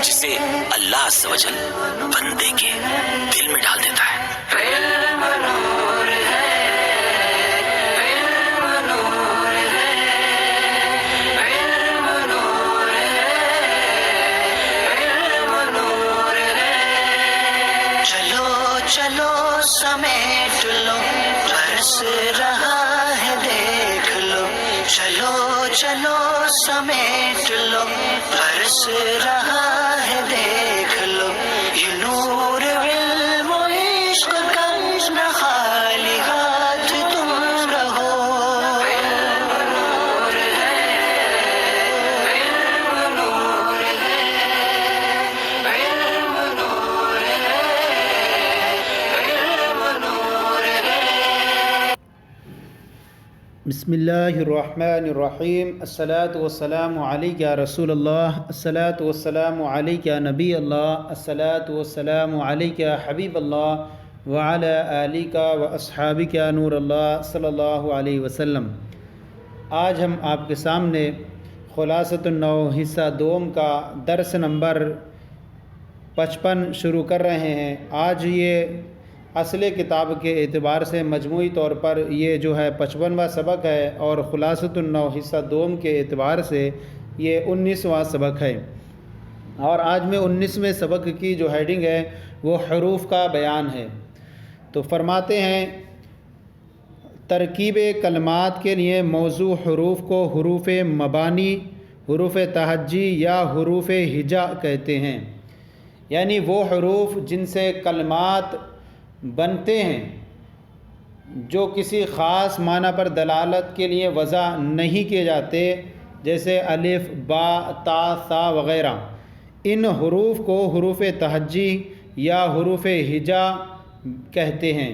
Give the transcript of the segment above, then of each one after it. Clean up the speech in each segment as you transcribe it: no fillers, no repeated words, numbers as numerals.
جسے اللہ عز و جل بندے کے دل میں ڈال دیتا ہے۔ چلو سمیٹ لو، برس رہا ہے دیکھ لو، چلو سمیٹ لو، برس رہا ہے دیکھ لو، یہ نور علم و عشق کا نہ خالی ہاتھ تم رہو۔ بسم اللہ الرحمن الرحیم۔ الصلاۃ والسلام علیک یا رسول اللہ، الصلاۃ والسلام علیک یا نبی اللہ، الصلاۃ والسلام علیک یا حبیب اللہ وعلی آلک و اصحابک یا نور اللہ صلی اللہ علیہ وسلم۔ آج ہم آپ کے سامنے خلاصۃ النحو حصہ دوم کا درس نمبر 55 شروع کر رہے ہیں۔ آج یہ اصل کتاب کے اعتبار سے مجموعی طور پر یہ جو ہے 55واں سبق ہے، اور خلاصۃ النحو حصہ دوم کے اعتبار سے یہ 19واں سبق ہے۔ اور آج میں 19ویں سبق کی جو ہیڈنگ ہے وہ حروف کا بیان ہے۔ تو فرماتے ہیں ترکیب کلمات کے لیے موضوع حروف کو حروف مبانی، حروف تہجی یا حروف ہجا کہتے ہیں، یعنی وہ حروف جن سے کلمات بنتے ہیں جو کسی خاص معنی پر دلالت کے لیے وضع نہیں کیے جاتے، جیسے الف، با، تا، ثا وغیرہ۔ ان حروف کو حروف تہجی یا حروف ہجا کہتے ہیں،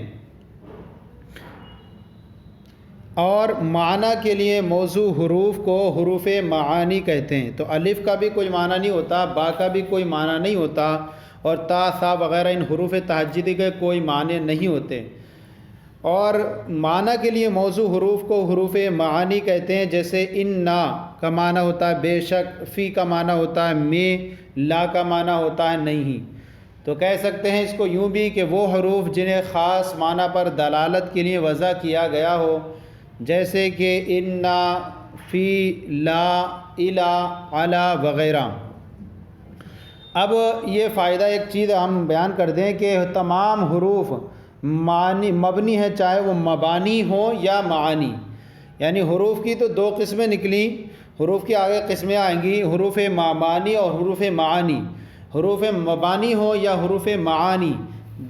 اور معنی کے لیے موضوع حروف کو حروف معانی کہتے ہیں۔ تو الف کا بھی کوئی معنی نہیں ہوتا، با کا بھی کوئی معنی نہیں ہوتا، اور تا، ثا وغیرہ ان حروف تہجدی کے کوئی معنی نہیں ہوتے۔ اور معنی کے لیے موضوع حروف کو حروف معانی کہتے ہیں، جیسے انا کا معنی ہوتا ہے بے شک، فی کا معنی ہوتا ہے میں، لا کا معنی ہوتا ہے نہیں۔ تو کہہ سکتے ہیں اس کو یوں بھی کہ وہ حروف جنہیں خاص معنی پر دلالت کے لیے وضع کیا گیا ہو، جیسے کہ انا، فی، لا، الا، علا وغیرہ۔ اب یہ فائدہ ایک چیز ہم بیان کر دیں کہ تمام حروف مبنی ہیں، چاہے وہ مبانی ہوں یا معانی۔ یعنی حروف کی تو دو قسمیں نکلیں، حروف کی آگے قسمیں آئیں گی، حروف مبانی اور حروف معانی۔ حروف مبانی ہوں یا حروف معانی،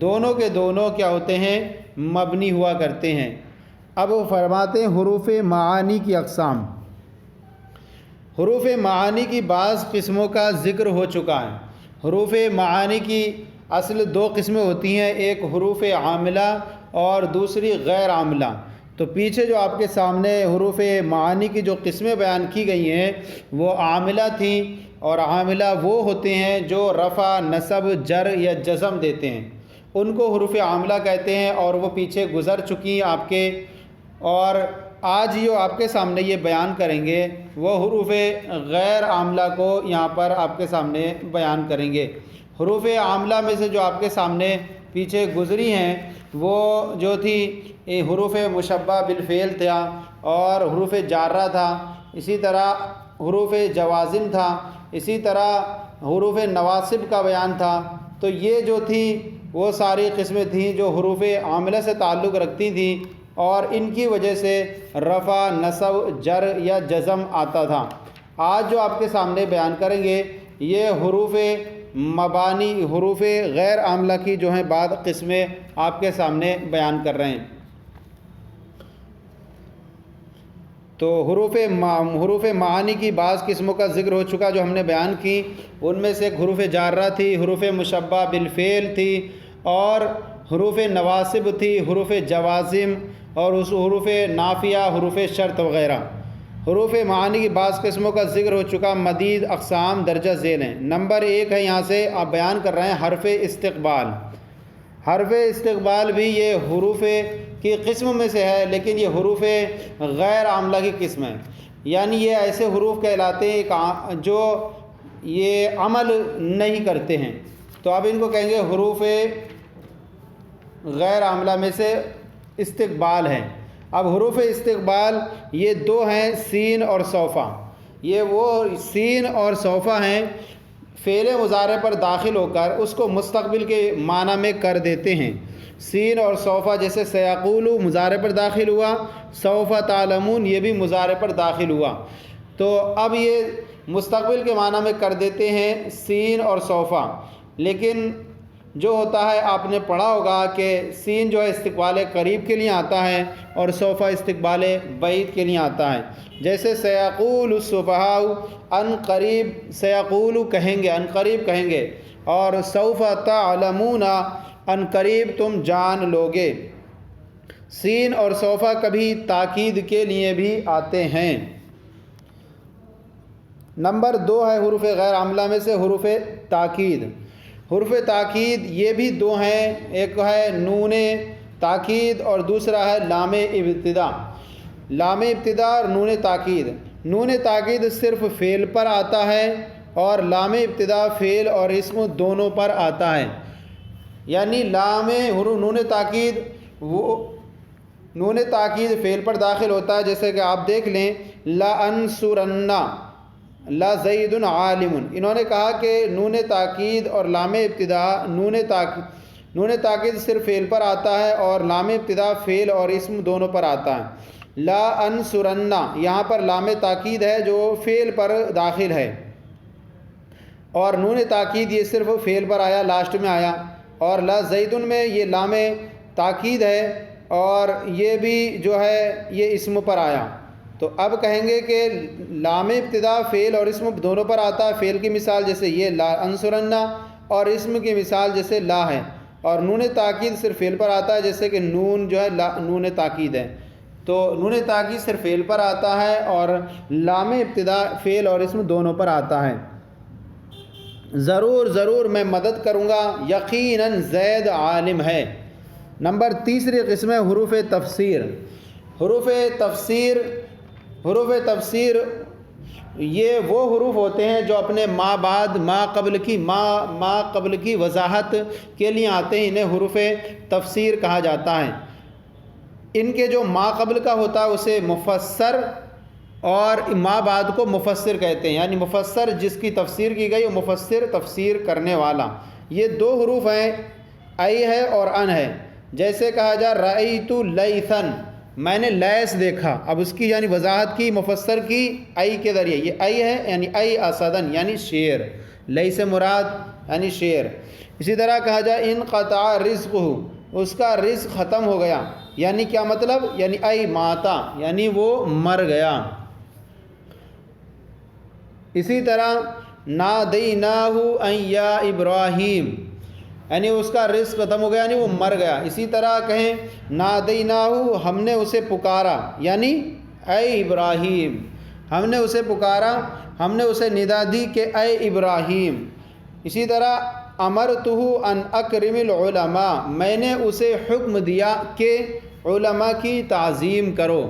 دونوں کے دونوں کیا ہوتے ہیں؟ مبنی ہوا کرتے ہیں۔ اب وہ فرماتے ہیں حروف معانی کی اقسام۔ حروف معانی کی بعض قسموں کا ذکر ہو چکا ہے۔ حروف معانی کی اصل دو قسمیں ہوتی ہیں، ایک حروف عاملہ اور دوسری غیر عاملہ۔ تو پیچھے جو آپ کے سامنے حروف معانی کی جو قسمیں بیان کی گئی ہیں وہ عاملہ تھیں، اور عاملہ وہ ہوتے ہیں جو رفع، نصب، جر یا جزم دیتے ہیں، ان کو حروف عاملہ کہتے ہیں، اور وہ پیچھے گزر چکی ہیں آپ کے۔ اور آج جو آپ کے سامنے یہ بیان کریں گے وہ حروف غیر عاملہ کو یہاں پر آپ کے سامنے بیان کریں گے۔ حروف عاملہ میں سے جو آپ کے سامنے پیچھے گزری ہیں وہ جو تھی حروف مشبہ بالفعل تھا، اور حروف جارہ تھا، اسی طرح حروف جوازم تھا، اسی طرح حروف نواصب کا بیان تھا۔ تو یہ جو تھی وہ ساری قسمیں تھیں جو حروف عاملہ سے تعلق رکھتی تھیں، اور ان کی وجہ سے رفع، نصب، جر یا جزم آتا تھا۔ آج جو آپ کے سامنے بیان کریں گے یہ حروف مبانی، حروف غیر عاملہ کی جو ہیں بعض قسمیں آپ کے سامنے بیان کر رہے ہیں۔ تو حروف معانی کی بعض قسموں کا ذکر ہو چکا جو ہم نے بیان کی، ان میں سے ایک حروف جارہ تھی، حروف مشبہ بالفعل تھی، اور حروف نواصب تھی، حروف جوازم، اور اس حروف نافیہ، حروف شرط وغیرہ۔ حروف معانی کی بعض قسموں کا ذکر ہو چکا، مزید اقسام درجہ ذیل ہیں۔ نمبر 1 ہے، یہاں سے آپ بیان کر رہے ہیں حرف استقبال۔ حرف استقبال بھی یہ حروف کی قسم میں سے ہے، لیکن یہ حروف غیر عاملہ کی قسم ہے، یعنی یہ ایسے حروف کہلاتے ہیں جو یہ عمل نہیں کرتے ہیں، تو اب ان کو کہیں گے حروف غیر عاملہ میں سے استقبال ہے۔ اب حروف استقبال یہ دو ہیں، سین اور سوفا۔ یہ وہ سین اور سوفا ہیں، فعل مضارع پر داخل ہو کر اس کو مستقبل کے معنی میں کر دیتے ہیں۔ سین اور سوفا جیسے سیقول مضارع پر داخل ہوا، سوف تعلمون یہ بھی مضارع پر داخل ہوا، تو اب یہ مستقبل کے معنی میں کر دیتے ہیں سین اور سوفا۔ لیکن جو ہوتا ہے آپ نے پڑھا ہوگا کہ سین جو ہے استقبال قریب کے لیے آتا ہے اور سوفا استقبال بعید کے لیے آتا ہے۔ جیسے سیقول السفہاء ان قریب سیقول کہیں گے، ان قریب کہیں گے، اور سوف تعلمون ان قریب تم جان لوگے۔ سین اور سوفا کبھی تاکید کے لیے بھی آتے ہیں۔ نمبر 2 ہے حروف غیر عاملہ میں سے حروف تاکید۔ حروف تاکید یہ بھی دو ہیں، ایک ہے نون تاکید اور دوسرا ہے لام ابتدا۔ لام ابتدا اور نون تاکید۔ نون تاکید صرف فعل پر آتا ہے اور لام ابتدا فعل اور اسم دونوں پر آتا ہے، یعنی نون تاکید وہ نون تاکید فعل پر داخل ہوتا ہے، جیسے کہ آپ دیکھ لیں لا انصرن لا زید عالم۔ انہوں نے کہا کہ نون تاکید اور لام ابتدا نون تاکید صرف فعل پر آتا ہے اور لام ابتدا فعل اور اسم دونوں پر آتا ہے۔ لا انصرن یہاں پر لام تاکید ہے جو فعل پر داخل ہے، اور نون تاکید یہ صرف فعل پر آیا، لاسٹ میں آیا، اور لا زیدن میں یہ لام تاکید ہے اور یہ بھی جو ہے یہ اسم پر آیا۔ تو اب کہیں گے کہ لام ابتدا فعل اور اسم دونوں پر آتا ہے۔ فعل کی مثال جیسے یہ لا انصرن، اور اسم کی مثال جیسے لا ہے، اور نون تاکید صرف فعل پر آتا ہے، جیسے کہ نون جو ہے نون تاکید ہے، تو نون تاکید صرف فعل پر آتا ہے اور لام ابتدا فعل اور اسم دونوں پر آتا ہے۔ ضرور میں مدد کروں گا، یقیناً زید عالم ہے۔ نمبر 3 قسم ہے حروف تفسیر۔ حروف تفسیر یہ وہ حروف ہوتے ہیں جو اپنے ما بعد ما قبل کی وضاحت کے لیے آتے ہیں، انہیں حروف تفسیر کہا جاتا ہے۔ ان کے جو ما قبل کا ہوتا ہے اسے مفسر اور ما بعد کو مفسر کہتے ہیں، یعنی مفسر جس کی تفسیر کی گئی، مفسر تفسیر کرنے والا۔ یہ 2 حروف ہیں، ای ہے اور ان ہے۔ جیسے کہا جا رأیت لیثن، میں نے لیث دیکھا، اب اس کی یعنی وضاحت کی مفسر کی ای کے ذریعے، یہ ای ہے یعنی ای اسدن یعنی شیر، لئی سے مراد یعنی شیر۔ اسی طرح کہا جائے انقطع رزقہ، اس کا رزق ختم ہو گیا، یعنی کیا مطلب، یعنی ای ماتا یعنی وہ مر گیا۔ اسی طرح نادیناہ ان یا ابراہیم، یعنی اس کا رزق ختم ہو گیا یعنی وہ مر گیا۔ اسی طرح کہیں نادیناہ، ہم نے اسے پکارا، یعنی اے ابراہیم، ہم نے اسے پکارا، ہم نے اسے ندا دی کہ اے ابراہیم۔ اسی طرح امرتہ ان اکرم العلماء، میں نے اسے حکم دیا کہ علماء کی تعظیم کرو۔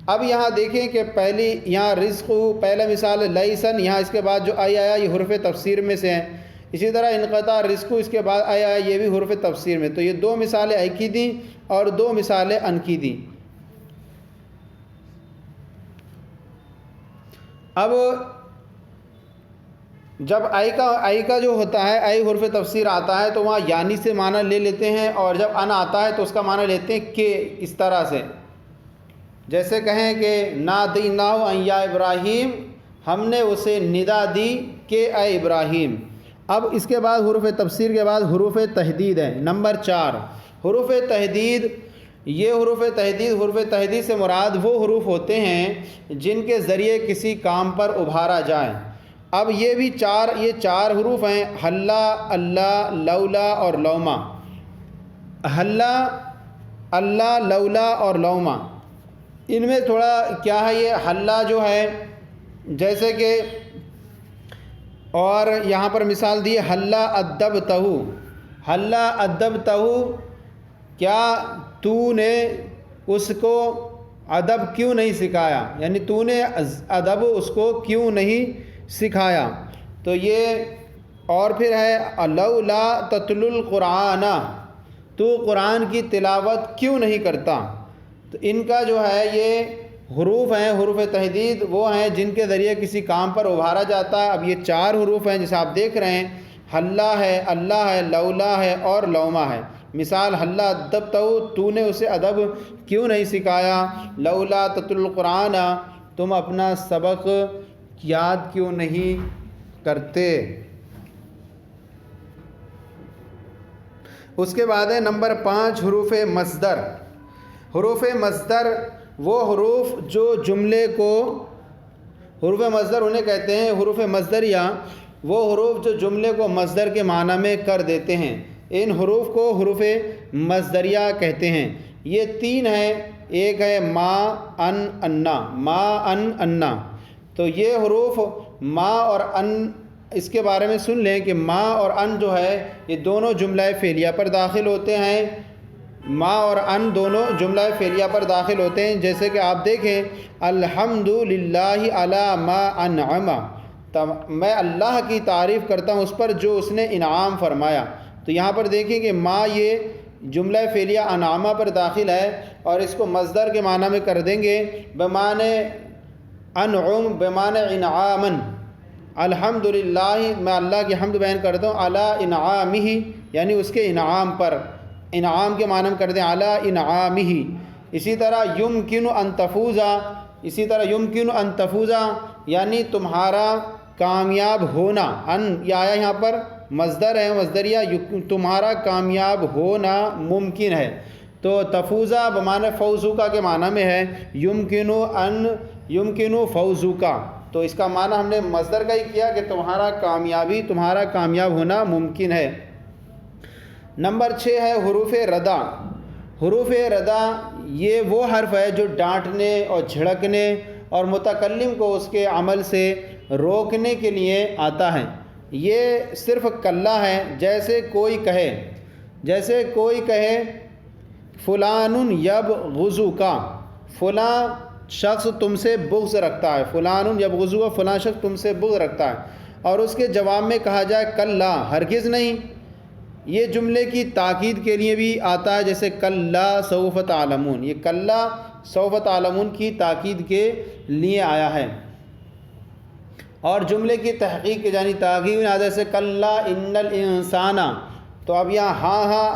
اب یہاں دیکھیں کہ پہلی یہاں رزق پہلا مثال لیسن، یہاں اس کے بعد جو آیا یہ حروف تفسیر میں سے ہیں۔ اسی طرح انقطع رزق اس کے بعد آیا یہ بھی حروف تفسیر میں، تو یہ 2 مثالیں ای کی دیں اور 2 مثالیں ان کی دیں۔ اب جب آئی کا جو ہوتا ہے آئی حرف تفسیر آتا ہے تو وہاں یعنی سے معنی لے لیتے ہیں، اور جب ان آتا ہے تو اس کا معنی لیتے ہیں کہ، اس طرح سے جیسے کہیں کہ نادیناہ ان یا ابراہیم، ہم نے اسے ندا دی کہ اے ابراہیم۔ اب اس کے بعد حروف تفسیر کے بعد حروف تحدید ہے۔ نمبر 4 حروف تحدید۔ یہ حروف تحدید سے مراد وہ حروف ہوتے ہیں جن کے ذریعے کسی کام پر ابھارا جائے۔ اب یہ بھی چار حروف ہیں، حلا، اللہ، لولا اور لوما۔ حلا، اللہ، لولا اور لوما، ان میں تھوڑا کیا ہے، یہ حلا جو ہے جیسے کہ، اور یہاں پر مثال دی حلا ادبتہ، حلا ادبتہ، کیا تو نے اس کو ادب کیوں نہیں سکھایا، یعنی تو نے ادب اس کو کیوں نہیں سکھایا۔ تو یہ اور پھر ہے لولا تتلو القرآن، تو قرآن کی تلاوت کیوں نہیں کرتا. تو ان کا جو ہے یہ حروف ہیں، حروف تہدید وہ ہیں جن کے ذریعے کسی کام پر ابھارا جاتا ہے. اب یہ 4 حروف ہیں جسے آپ دیکھ رہے ہیں، حلہ ہے، اللہ ہے، لولا ہے اور لوما ہے. مثال حلہ ادب تو نے اسے ادب کیوں نہیں سکھایا. لولا تتلو القرآن، تم اپنا سبق یاد کیوں نہیں کرتے. اس کے بعد ہے نمبر 5 حروف مصدر. حروف مصدر وہ حروف جو جملے کو، حروف مصدر انہیں کہتے ہیں، حروف مصدریہ وہ حروف جو جملے کو مصدر کے معنی میں کر دیتے ہیں. ان حروف کو حروف مصدریہ کہتے ہیں. یہ 3 ہیں، ایک ہے ما ان انا، ما ان انا. تو یہ حروف ما اور ان، اس کے بارے میں سن لیں کہ ما اور ان جو ہے یہ دونوں جملہ فعلیہ پر داخل ہوتے ہیں. ما اور ان دونوں جملہ فعلیہ پر داخل ہوتے ہیں. جیسے کہ آپ دیکھیں الحمدللہ علی ما انعم، میں اللہ کی تعریف کرتا ہوں اس پر جو اس نے انعام فرمایا. تو یہاں پر دیکھیں کہ ما یہ جملہ فعلیہ انعامہ پر داخل ہے اور اس کو مصدر کے معنی میں کر دیں گے بمعنی انعم، بمعنی انعامن. الحمدللہ میں اللہ کی حمد بیان کرتا ہوں علی انعامہ، یعنی اس کے انعام پر، انعام کے معنی میں کر دیں علی انعامہ. اسی طرح یمکن ان تفوزا، اسی طرح یمکن ان تفوزا یعنی تمہارا کامیاب ہونا. ان یہ آیا یہاں پر مصدر ہے، مصدریہ، تمہارا کامیاب ہونا ممکن ہے. تو تفوزا بمعنی فوزوکا کے معنی میں ہے، یمکن فوزوکا. تو اس کا معنی ہم نے مصدر کا ہی کیا کہ تمہارا کامیابی، تمہارا کامیاب ہونا ممکن ہے. نمبر 6 ہے حروف ردا. حروف ردا یہ وہ حرف ہے جو ڈانٹنے اور جھڑکنے اور متکلم کو اس کے عمل سے روکنے کے لیے آتا ہے. یہ صرف کلہ ہے. جیسے کوئی کہے فلان یبغضک، فلاں شخص تم سے بغض رکھتا ہے. فلان یبغضک، فلاں شخص تم سے بغض رکھتا ہے، اور اس کے جواب میں کہا جائے کلا، ہرگز نہیں. یہ جملے کی تاکید کے لیے بھی آتا ہے، جیسے کلا سوف تعلمون. یہ کلا سوف تعلمون کی تاکید کے لیے آیا ہے. اور جملے کی تحقیق کے جانی تاکید میں آتا ہے، جیسے کلا ان الانسان. تو اب یہاں ہاں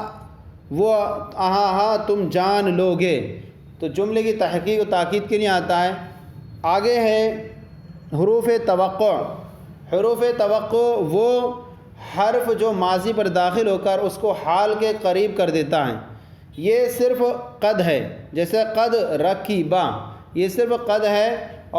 وہ ہاں تم جان لو گے. تو جملے کی تحقیق و تاکید کے لیے آتا ہے. آگے ہے حروف توقع. حروف توقع وہ حرف جو ماضی پر داخل ہو کر اس کو حال کے قریب کر دیتا ہے. یہ صرف قد ہے، جیسے قد رکیبا، یہ صرف قد ہے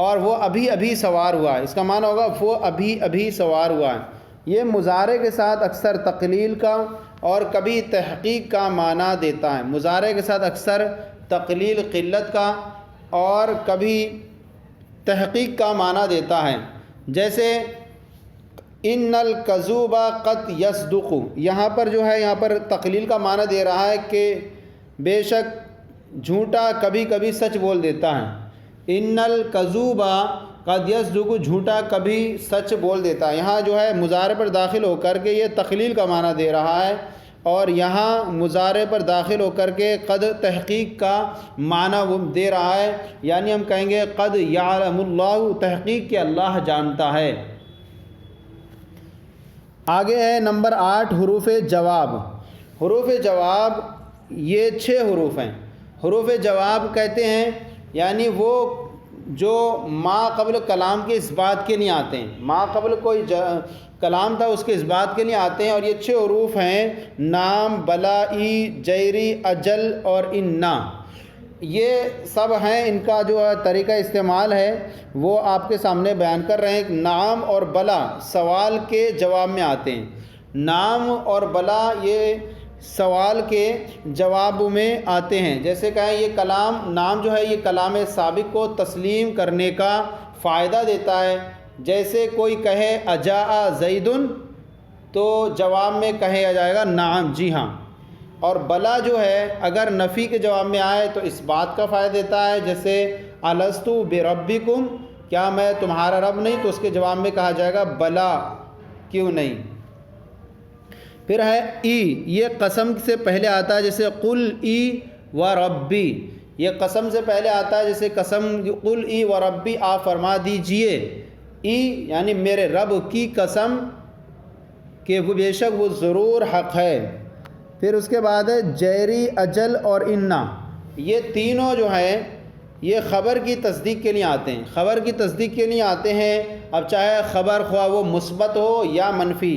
اور وہ ابھی ابھی سوار ہوا ہے. اس کا معنی ہوگا وہ ابھی ابھی سوار ہوا ہے. یہ مضارع کے ساتھ اکثر تقلیل کا اور کبھی تحقیق کا معنی دیتا ہے. مضارع کے ساتھ اکثر تقلیل قلت کا اور کبھی تحقیق کا معنی دیتا ہے. جیسے ان الکذوب قد یصدق، یہاں پر جو ہے یہاں پر تقلیل کا معنی دے رہا ہے کہ بے شک جھوٹا کبھی کبھی سچ بول دیتا ہے. ان الکذوب قد یصدق، جھوٹا کبھی سچ بول دیتا ہے. یہاں جو ہے مضارع پر داخل ہو کر کے یہ تقلیل کا معنی دے رہا ہے، اور یہاں مضارع پر داخل ہو کر کے قد تحقیق کا معنی وہ دے رہا ہے. یعنی ہم کہیں گے قد یعلم اللہ، تحقیق کہ اللہ جانتا ہے. آگے ہے نمبر 8 حروف جواب. حروف جواب یہ 6 حروف ہیں. حروف جواب کہتے ہیں یعنی وہ جو ما قبل کلام کے اس بات کے لیے آتے ہیں. ما قبل کوئی کلام تھا اس کے اس بات کے لیے آتے ہیں. اور یہ 6 حروف ہیں نام، بلائی، جیری، اجل اور انا. یہ سب ہیں. ان کا جو طریقہ استعمال ہے وہ آپ کے سامنے بیان کر رہے ہیں. نام اور بلا سوال کے جواب میں آتے ہیں. نام اور بلا یہ سوال کے جواب میں آتے ہیں. جیسے کہیں یہ کلام، نام جو ہے یہ کلام سابق کو تسلیم کرنے کا فائدہ دیتا ہے. جیسے کوئی کہے اجاء زید، تو جواب میں کہا جائے گا نعم، جی ہاں. اور بلا جو ہے اگر نفی کے جواب میں آئے تو اس بات کا فائدہ دیتا ہے. جیسے الستو بربکم، کیا میں تمہارا رب نہیں، تو اس کے جواب میں کہا جائے گا بلا، کیوں نہیں؟ پھر ہے ای، یہ قسم سے پہلے آتا ہے، جیسے قل ای و ربی، یہ قسم سے پہلے آتا ہے، جیسے قسم قل ای و ربی، آپ فرما دیجئے، ای یعنی میرے رب کی قسم کہ وہ بے شک وہ ضرور حق ہے۔ پھر اس کے بعد ہے جیری، اجل اور انا، یہ تینوں جو ہیں یہ خبر کی تصدیق کے لیے آتے ہیں، خبر کی تصدیق کے لیے آتے ہیں، اب چاہے خبر خواہ وہ مثبت ہو یا منفی۔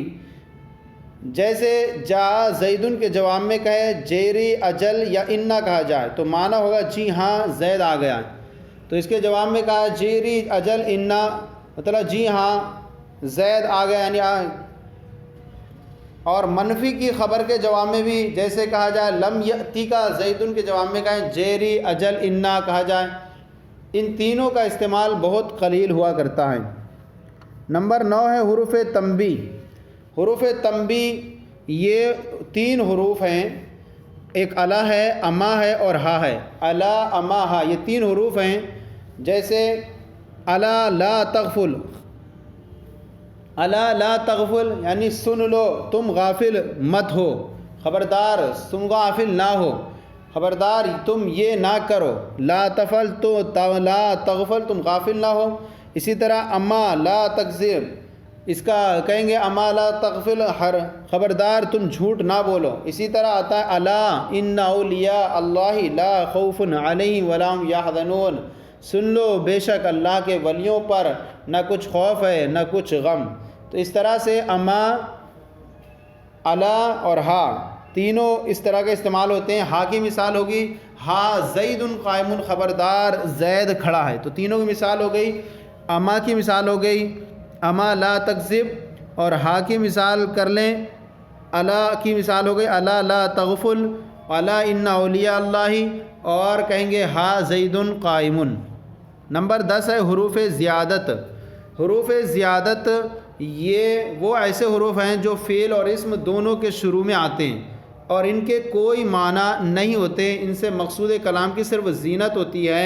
جیسے جا زیدن کے جواب میں کہے جیری، اجل یا انا کہا جائے تو معنی ہوگا جی ہاں زید آ گیا، تو اس کے جواب میں کہا جیری، اجل، انا، مطلب جی ہاں زید آ گیا یعنی اور منفی کی خبر کے جواب میں بھی جیسے کہا جائے لم یأتی کا زیدن کے جواب میں کہیں جیری، اجل، انا کہا جائے، ان تینوں کا استعمال بہت قلیل ہوا کرتا ہے۔ نمبر 9 ہے حروف تنبیہ۔ حروف تنبیہ یہ 3 حروف ہیں، ایک الا ہے، اما ہے اور ہا ہے، الا، اما، ہا، یہ 3 حروف ہیں۔ جیسے الا لا تغفل، الا لا تغفل یعنی سن لو تم غافل مت ہو، خبردار تم غافل نہ ہو، خبردار تم یہ نہ کرو، لا تفعل تو لا تغفل تم غافل نہ ہو۔ اسی طرح اما لا تکذب، اس کا کہیں گے اما لا تغفل، خبردار تم جھوٹ نہ بولو۔ اسی طرح آتا ہے الا ان اولیاء اللہ لا خوف علیہم ولا هم یحزنون، سن لو بے شک اللہ کے ولیوں پر نہ کچھ خوف ہے نہ کچھ غم۔ تو اس طرح سے اما، الا اور ہا تینوں اس طرح کے استعمال ہوتے ہیں۔ ہا کی مثال ہوگی ہا زید قائم، خبردار زید کھڑا ہے، تو تینوں کی مثال ہو گئی۔ اما کی مثال ہو گئی اما لا تکذب، اور ہا کی مثال کر لیں الا کی مثال ہو گئی الا لا تغفل، الا ان اولیاء اللہ، اور کہیں گے ہا زید قائم۔ نمبر 10 ہے حروف زیادت۔ حروف زیادت یہ وہ ایسے حروف ہیں جو فعل اور اسم دونوں کے شروع میں آتے ہیں اور ان کے کوئی معنی نہیں ہوتے، ان سے مقصود کلام کی صرف زینت ہوتی ہے،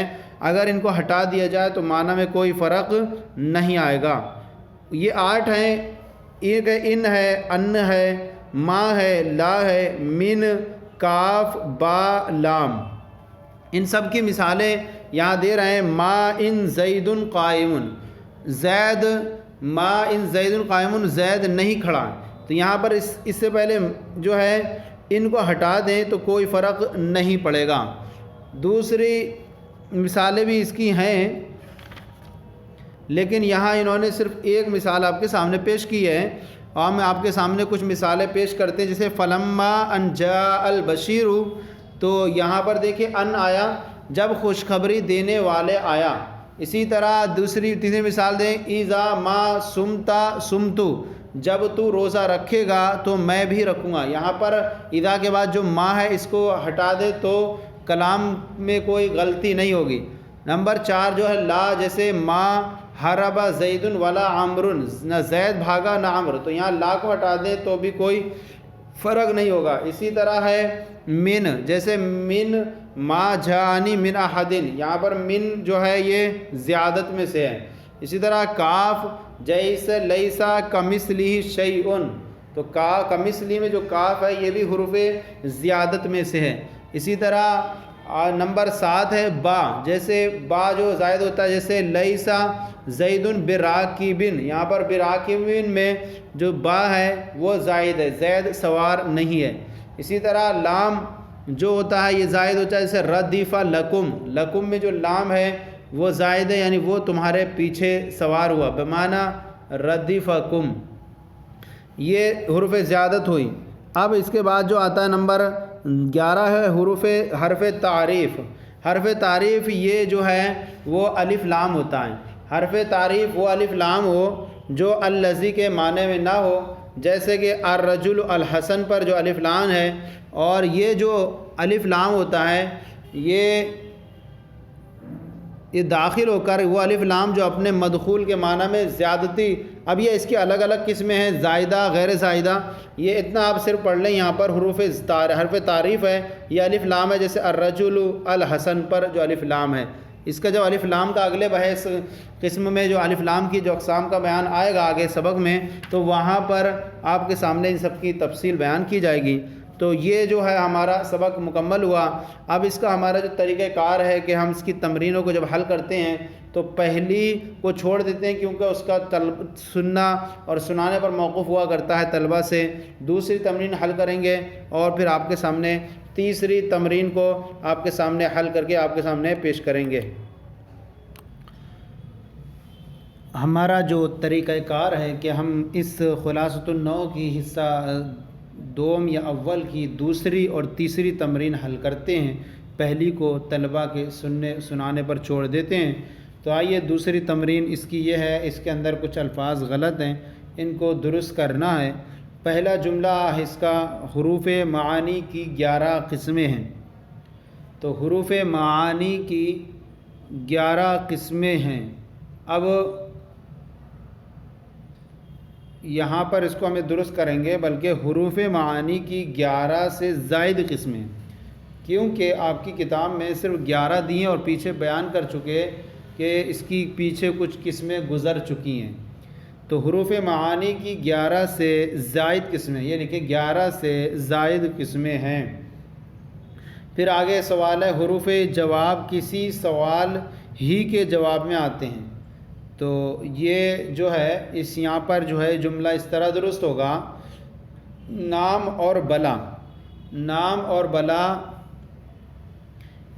اگر ان کو ہٹا دیا جائے تو معنی میں کوئی فرق نہیں آئے گا۔ یہ 8 ہیں، ایک ان ہے، ان ہے، ما ہے، لا ہے، من، کاف، با، لام، ان سب کی مثالیں یہاں دے رہے ہیں۔ ما ان زید قائم، زید، ما ان زید قائم، زید نہیں کھڑا، تو یہاں پر اس سے پہلے جو ہے ان کو ہٹا دیں تو کوئی فرق نہیں پڑے گا۔ دوسری مثالیں بھی اس کی ہیں لیکن یہاں انہوں نے صرف ایک مثال آپ کے سامنے پیش کی ہے، اور میں آپ کے سامنے کچھ مثالیں پیش کرتے ہیں، جیسے فلما ان جاء البشیر، تو یہاں پر دیکھیں ان آیا جب خوشخبری دینے والے آیا۔ اسی طرح تیسری مثال دیں اذا ما سمتا سمتو، جب تو روزہ رکھے گا تو میں بھی رکھوں گا۔ یہاں پر اذا کے بعد جو ما ہے اس کو ہٹا دے تو کلام میں کوئی غلطی نہیں ہوگی۔ نمبر 4 جو ہے لا، جیسے ما حرب زید ولا عمر، نہ زید بھاگا نہ عمر، تو یہاں لا کو ہٹا دیں تو بھی کوئی فرق نہیں ہوگا۔ اسی طرح ہے من، جیسے من ما جانی من احدن، یہاں پر من جو ہے یہ زیادت میں سے ہے۔ اسی طرح کاف، جیسے لیسا کمثلہ شیء، تو کمثلی میں جو کاف ہے یہ بھی حروف زیادت میں سے ہے۔ اسی طرح نمبر 7 ہے با، جیسے با جو زائد ہوتا ہے، جیسے لیسا زید براکبن، یہاں پر براکبن میں جو با ہے وہ زائد ہے، زید سوار نہیں ہے۔ اسی طرح لام جو ہوتا ہے یہ زائد ہوتا ہے، جیسے ردیف لکم، لکم میں جو لام ہے وہ زائد ہے، یعنی وہ تمہارے پیچھے سوار ہوا، بمعنی ردیفکم، یہ حروف زیادت ہوئی۔ اب اس کے بعد جو آتا ہے نمبر 11 ہے حرف تعریف۔ حرف تعریف یہ جو ہے وہ الف لام ہوتا ہے۔ حرف تعریف وہ الف لام ہو جو الذی کے معنی میں نہ ہو، جیسے کہ الرجل الحسن پر جو الف لام ہے، اور یہ جو الف لام ہوتا ہے یہ داخل ہو کر وہ الف لام جو اپنے مدخول کے معنی میں زیادتی، اب یہ اس کی الگ الگ قسمیں ہیں، زائدہ، غیر زائدہ، یہ اتنا آپ صرف پڑھ لیں۔ یہاں پر حرف تعریف ہے، یہ الف لام ہے، جیسے الرجل الحسن پر جو الف لام ہے اس کا جو الف لام کا اگلے بحث قسم میں جو الف لام کی جو اقسام کا بیان آئے گا آگے سبق میں، تو وہاں پر آپ کے سامنے ان سب کی تفصیل بیان کی جائے گی۔ تو یہ جو ہے ہمارا سبق مکمل ہوا۔ اب اس کا ہمارا جو طریقہ کار ہے کہ ہم اس کی تمرینوں کو جب حل کرتے ہیں تو پہلی کو چھوڑ دیتے ہیں، کیونکہ اس کا سننا اور سنانے پر موقوف ہوا کرتا ہے طلبہ سے۔ دوسری تمرین حل کریں گے اور پھر آپ کے سامنے تیسری تمرین کو آپ کے سامنے حل کر کے آپ کے سامنے پیش کریں گے۔ ہمارا جو طریقہ کار ہے کہ ہم اس خلاصۃ النو کی حصہ دوم یا اول کی دوسری اور تیسری تمرین حل کرتے ہیں، پہلی کو طلبہ کے سنانے پر چھوڑ دیتے ہیں۔ تو آئیے دوسری تمرین اس کی یہ ہے، اس کے اندر کچھ الفاظ غلط ہیں، ان کو درست کرنا ہے۔ پہلا جملہ اس کا حروف معانی کی 11 قسمیں ہیں۔ تو حروف معانی کی 11 قسمیں ہیں۔ اب یہاں پر اس کو ہمیں درست کریں گے، بلکہ حروف معانی کی 11 سے زائد قسمیں، کیونکہ آپ کی کتاب میں صرف 11 دی ہیں اور پیچھے بیان کر چکے کہ اس کی پیچھے کچھ قسمیں گزر چکی ہیں۔ تو حروف معانی کی 11 سے زائد قسمیں، یہ لکھیں 11 سے زائد قسمیں ہیں۔ پھر آگے سوال ہے، حروف جواب کسی سوال ہی کے جواب میں آتے ہیں۔ تو یہ جو ہے اس یہاں پر جو ہے جملہ اس طرح درست ہوگا، نام اور بلا، نام اور بلا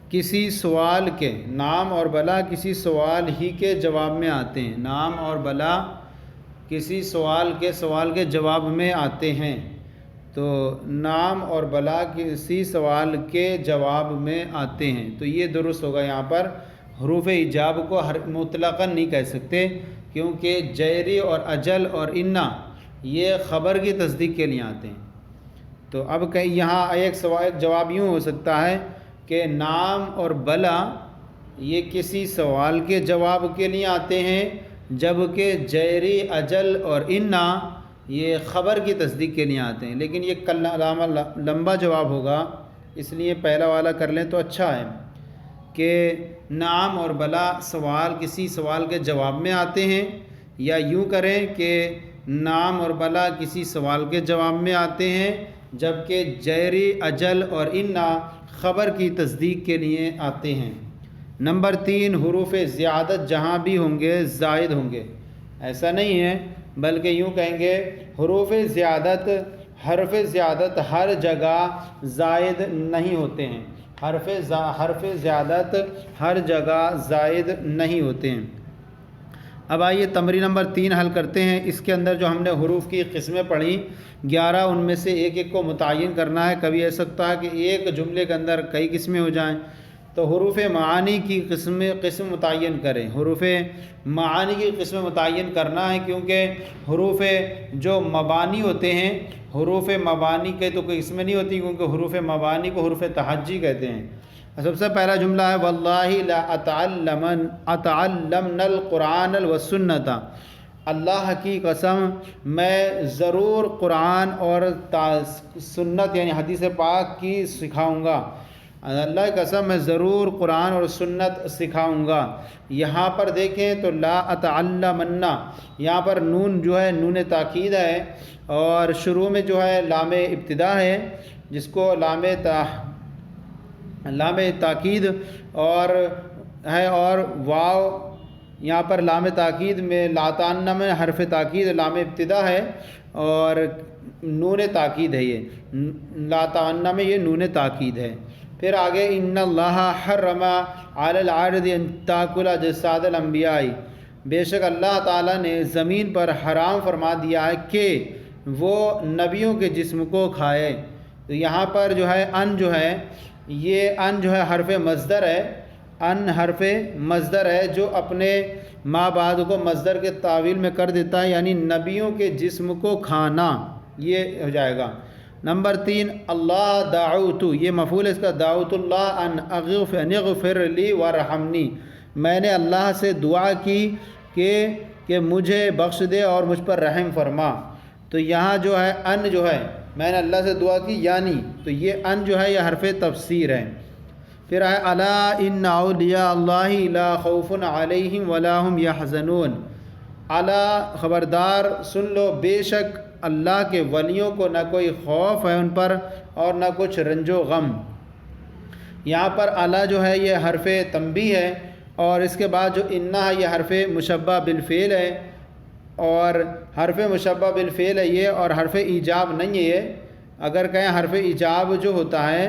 کسی سوال کے، نام اور بلا کسی سوال ہی کے جواب میں آتے ہیں، نام اور بلا کسی سوال کے جواب میں آتے ہیں۔ تو نام اور بلا کسی سوال کے جواب میں آتے ہیں، تو یہ درست ہوگا۔ یہاں پر حروف ایجاب کو مطلقاً نہیں کہہ سکتے، کیونکہ جیری اور اجل اور انا یہ خبر کی تصدیق کے لیے آتے ہیں۔ تو اب کہیں یہاں ایک جواب یوں ہو سکتا ہے کہ نام اور بلا یہ کسی سوال کے جواب کے لیے آتے ہیں، جبکہ جیری اجل اور انا یہ خبر کی تصدیق کے لیے آتے ہیں۔ لیکن یہ لمبا جواب ہوگا، اس لیے پہلا والا کر لیں تو اچھا ہے کہ نام اور بلا کسی سوال کے جواب میں آتے ہیں، یا یوں کریں کہ نام اور بلا کسی سوال کے جواب میں آتے ہیں، جبکہ جیری اجل اور انا خبر کی تصدیق کے لیے آتے ہیں۔ نمبر 3، حروف زیادت جہاں بھی ہوں گے زائد ہوں گے۔ ایسا نہیں ہے، بلکہ یوں کہیں گے حروف زیادت، حرف زیادت ہر جگہ زائد نہیں ہوتے ہیں، حرف زیادت ہر جگہ زائد نہیں ہوتے ہیں۔ اب آئیے تمرین نمبر 3 حل کرتے ہیں۔ اس کے اندر جو ہم نے حروف کی قسمیں پڑھی 11، ان میں سے ایک ایک کو متعین کرنا ہے۔ کبھی ایسا سکتا ہے کہ ایک جملے کے اندر کئی قسمیں ہو جائیں، تو حروف معانی کی قسم متعین کریں۔ حروف معانی کی قسم متعین کرنا ہے، کیونکہ حروف جو مبانی ہوتے ہیں، حروف مبانی کے تو کوئی قسمیں نہیں ہوتی، کیونکہ حروف مبانی کو حروف تہجی کہتے ہیں۔ سب سے پہلا جملہ ہے واللہ لا اتعلمن القرآن والسنۃ، اللہ کی قسم میں ضرور قرآن اور سنت یعنی حدیث پاک کی سکھاؤں گا، اللہ کی قسم میں ضرور قرآن اور سنت سکھاؤں گا۔ یہاں پر دیکھیں تو لا اتعلمن، یہاں پر نون جو ہے نون تاکید ہے، اور شروع میں جو ہے لام ابتدا ہے، جس کو لام تاکید اور ہے، اور واو یہاں پر لام تاکید میں لاتانہ میں حرف تاکید لام ابتدا ہے، اور نون تاکید ہے، یہ لاتانہ میں یہ نون تاکید ہے۔ پھر آگے ان اللہ حرم علی الارض ان تاکل اجساد الانبیاء، بے شک اللہ تعالیٰ نے زمین پر حرام فرما دیا ہے کہ وہ نبیوں کے جسم کو کھائے۔ تو یہاں پر جو ہے ان جو ہے، یہ ان جو ہے حرف مصدر ہے، ان حرف مصدر ہے جو اپنے ما بعد کو مصدر کے تعویل میں کر دیتا ہے، یعنی نبیوں کے جسم کو کھانا، یہ ہو جائے گا۔ نمبر 3، اللہ دعوت، یہ مفعول ہے اس کا، دعوت اللہ ان اغفر لی وارحمنی، میں نے اللہ سے دعا کی کہ مجھے بخش دے اور مجھ پر رحم فرما۔ تو یہاں جو ہے ان جو ہے میں نے اللہ سے دعا کی یعنی، تو یہ ان جو ہے یہ حرف تفسیر ہے۔ پھر ہے الا ان اولیاء اللہ لا خوف علیہم ولا هم یحزنون، الا خبردار سن لو، بے شک اللہ کے ولیوں کو نہ کوئی خوف ہے ان پر اور نہ کچھ رنج و غم۔ یہاں پر الا جو ہے یہ حرف تنبیہ ہے، اور اس کے بعد جو انہا یہ حرف مشبہ بالفعل ہے، اور حرف مشبہ بالفعل ہے یہ، اور حرف ایجاب نہیں ہے یہ۔ اگر کہیں حرف ایجاب جو ہوتا ہے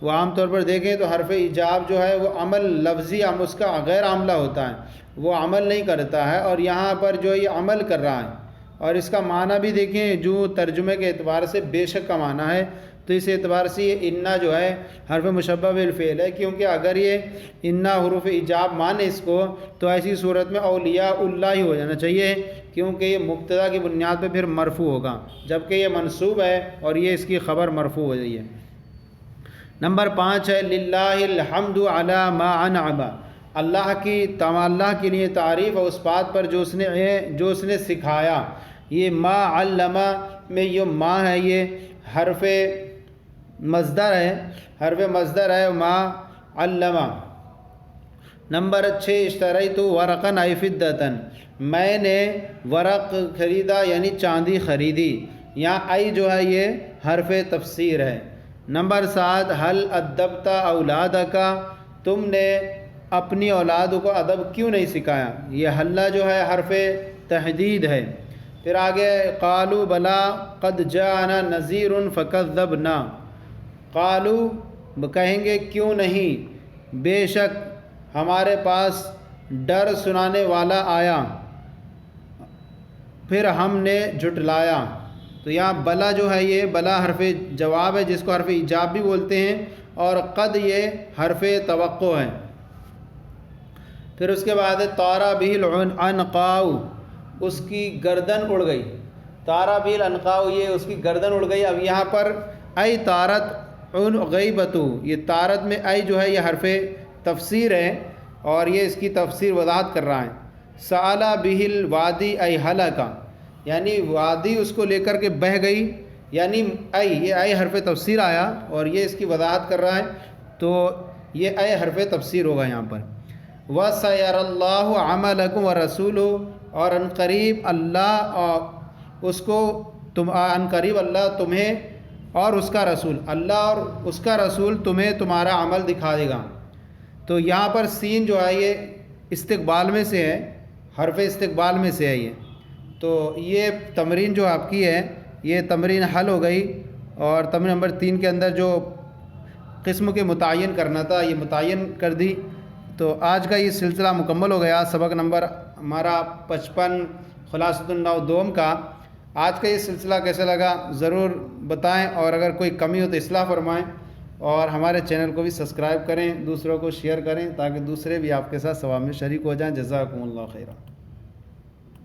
وہ عام طور پر دیکھیں تو حرف ایجاب جو ہے وہ عمل لفظی اس کا غیر عاملہ ہوتا ہے، وہ عمل نہیں کرتا ہے، اور یہاں پر جو یہ عمل کر رہا ہے۔ اور اس کا معنی بھی دیکھیں جو ترجمے کے اعتبار سے بے شک کا معنی ہے، تو اس اعتبار سے یہ انا جو ہے حرف مشبہ بالفعل ہے، کیونکہ اگر یہ انا حروف ایجاب مانے اس کو تو ایسی صورت میں اولیاء اللہ ہی ہو جانا چاہیے، کیونکہ یہ مبتدا کی بنیاد پہ پھر مرفوع ہوگا، جبکہ یہ منصوب ہے اور یہ اس کی خبر مرفوع ہو جائے۔ نمبر 5 ہے للہ الحمد علی ما انعم، اللہ کے لیے تعریف اور اس بات پر جو اس نے سکھایا۔ یہ ما علم میں یہ ما ہے، یہ حرف مصدر ہے ما علم۔ نمبر 6 اشتریت ورقا ای فضۃ، میں نے ورق خریدا یعنی چاندی خریدی، یہاں ای جو ہے یہ حرف تفسیر ہے۔ نمبر 7 حل ادبت اولادک، تم نے اپنی اولاد کو ادب کیوں نہیں سکھایا، یہ حلہ جو ہے حرف تحدید ہے۔ پھر آگے قالوا بلا قد جاءنا نذیر فکذبنا، قالوا کہیں گے کیوں نہیں، بے شک ہمارے پاس ڈر سنانے والا آیا پھر ہم نے جھٹلایا۔ تو یہاں بلا جو ہے یہ بلا حرف جواب ہے جس کو حرف ایجاب بھی بولتے ہیں، اور قد یہ حرف توقع ہے۔ پھر اس کے بعد طارا بہ العنقاء، اس کی گردن اڑ گئی، طارا بہ العنقاء یہ اس کی گردن اڑ گئی۔ اب یہاں پر ای طارت عن غیبت، یہ طارت میں ای جو ہے یہ حرف تفسیر ہے، اور یہ اس کی تفسیر وضاحت کر رہا ہے۔ سالا بہ الوادی ای ہلکا، یعنی وادی اس کو لے کر کے بہہ گئی، یعنی یہ ای حرف تفسیر آیا اور یہ اس کی وضاحت کر رہا ہے، تو یہ ای حرف تفسیر ہوگا یہاں پر۔ وَسَيَرَ اللَّهُ عَمَلَكُمْ وَرَسُولُهُ، اور ان قریب اللہ تمہیں اور اس کا رسول، اللہ اور اس کا رسول تمہیں تمہارا عمل دکھا دے گا۔ تو یہاں پر سین جو ہے یہ استقبال میں سے ہے، حرف استقبال میں سے ہے یہ۔ تو یہ تمرین جو آپ کی ہے یہ تمرین حل ہو گئی، اور تمرین نمبر 3 کے اندر جو قسم کے متعین کرنا تھا یہ متعین کر دی۔ تو آج کا یہ سلسلہ مکمل ہو گیا، سبق نمبر ہمارا 55 خلاصۃ النحو دوم کا۔ آج کا یہ سلسلہ کیسا لگا ضرور بتائیں، اور اگر کوئی کمی ہو تو اصلاح فرمائیں، اور ہمارے چینل کو بھی سبسکرائب کریں، دوسروں کو شیئر کریں تاکہ دوسرے بھی آپ کے ساتھ ثواب میں شریک ہو جائیں۔ جزاکم اللہ خیرا۔